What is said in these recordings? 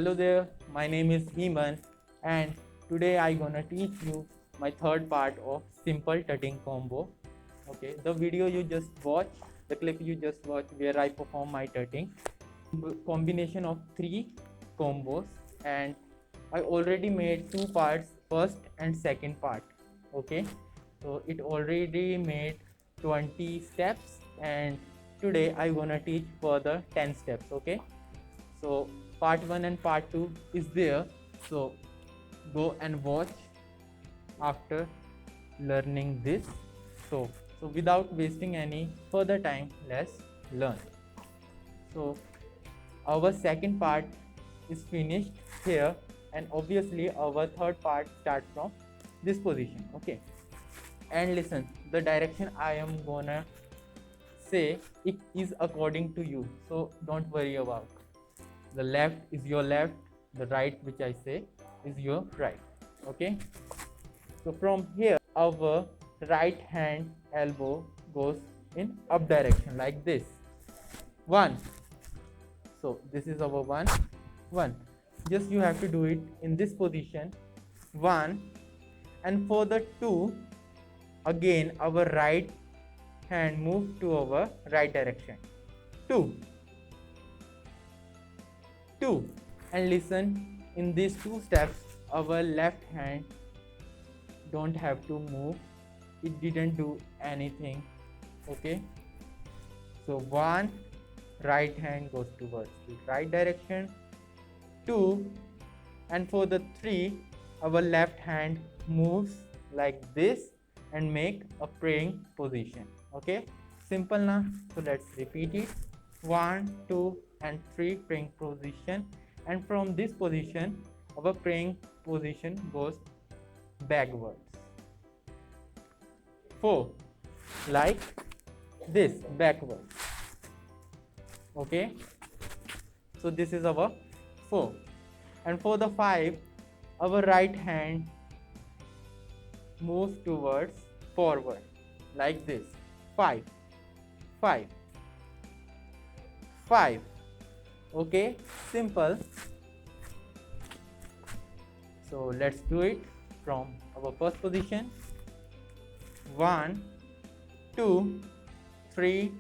Hello there, my name is Himan and today I gonna teach you my third part of simple tutting combo. Okay, the video you just watched, the clip you just watched where I perform my tutting, combination of three combos, and I already made two parts, first and second part. Okay, so it already made 20 steps and today I gonna teach further 10 steps. Okay, so part 1 and part 2 is there, so go and watch after learning this. So without wasting any further time, let's learn. So our second part is finished here, and obviously our third part starts from this position. Okay, and listen, the direction I am gonna say it is according to you, so don't worry about. The left is your left, the right which I say is your right. Okay, so from here our right hand elbow goes in up direction like this. One, so this is our one. Just you have to do it in this position. One, and for the two, again our right hand move to our right direction. Two, and listen, in these two steps our left hand don't have to move, it didn't do anything. Okay, so one, right hand goes towards the right direction. Two, and for the three our left hand moves like this and make a praying position. Okay, simple now, so let's repeat it. 1, 2 and 3 praying position, and from this position our praying position goes backwards. 4, like this, backwards. Okay, so this is our 4, and for the 5 our right hand moves towards forward like this. 5, 5, 5. Okay, simple. So let's do it from our first position. 1, 2, 3,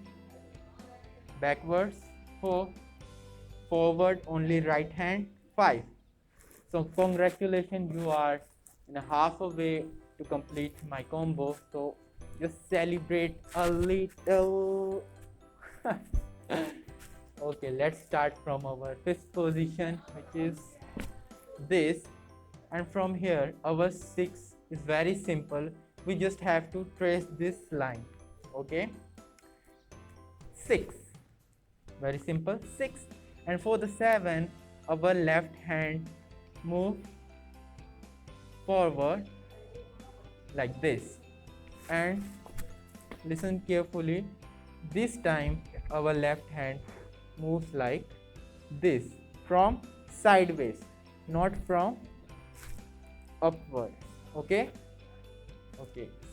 backwards. 4, forward only right hand. 5. So congratulations, you are in a half a way to complete my combo, so just celebrate a little. Okay, let's start from our fifth position, which is this, and from here our 6 is very simple, we just have to trace this line. Okay, 6, very simple, 6, and for the 7 our left hand move forward like this, and listen carefully, this time our left hand moves like this, from sideways, not from upwards. Okay,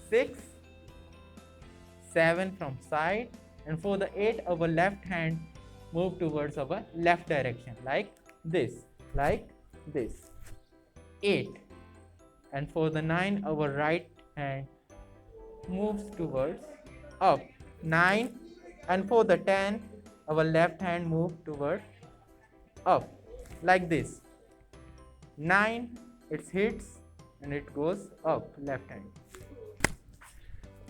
6, 7 from side, and for the 8 our left hand move towards our left direction like this, 8, and for the 9 our right hand moves towards up, 9, and for the 10 our left hand moves towards up like this, 9, it hits and it goes up, left hand.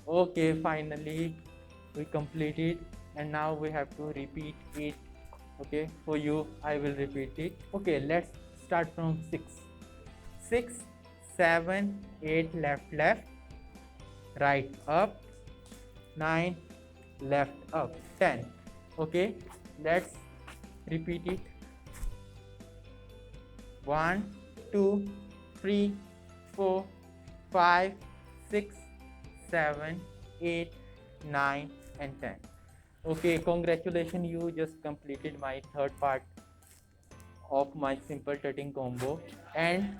Okay, finally we completed, and now we have to repeat it. Okay, for you I will repeat it. Okay, let's start from 6, 6, 7, 8, left, right up, 9, left up, 10. Okay, let's repeat it. 1, 2, 3, 4, 5, 6, 7, 8, 9 and 10. Okay, congratulations, you just completed my third part of my simple tutting combo, and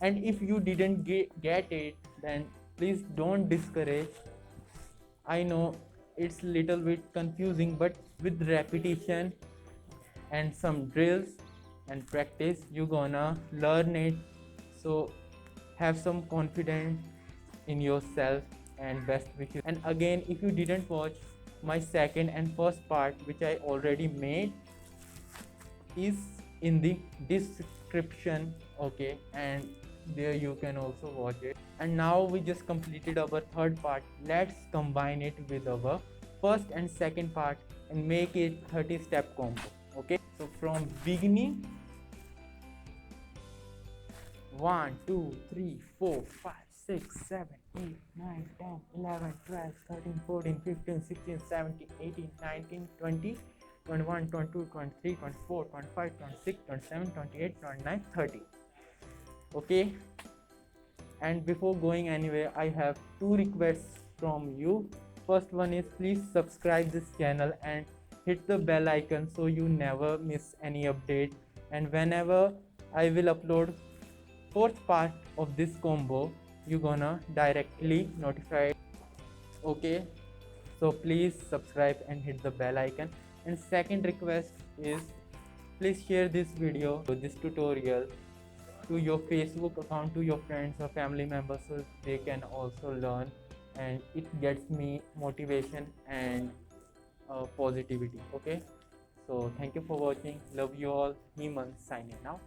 if you didn't get it, then please don't discourage. I know it's little bit confusing, but with repetition and some drills and practice, you gonna learn it. So have some confidence in yourself and best wishes. And again, if you didn't watch my second and first part, which I already made, is in the description, okay, and there you can also watch it. And now we just completed our third part. Let's combine it with our first and second part and make it 30-step combo. Okay, so from beginning, 1 2 3 4 5 6 7 8 9 10 11 12 13 14 15 16 17 18 19 20 21 22 23 24 25 26 27 28 29 30. Okay, and before going anywhere, I have two requests from you. First one is, please subscribe this channel and hit the bell icon so you never miss any update, and whenever I will upload fourth part of this combo, you gonna directly notify. Okay, so please subscribe and hit the bell icon. And second request is, please share this video, this tutorial, to your Facebook account, to your friends or family members, so they can also learn, and it gets me motivation and positivity. Okay, so thank you for watching. Love you all. Himan signing out.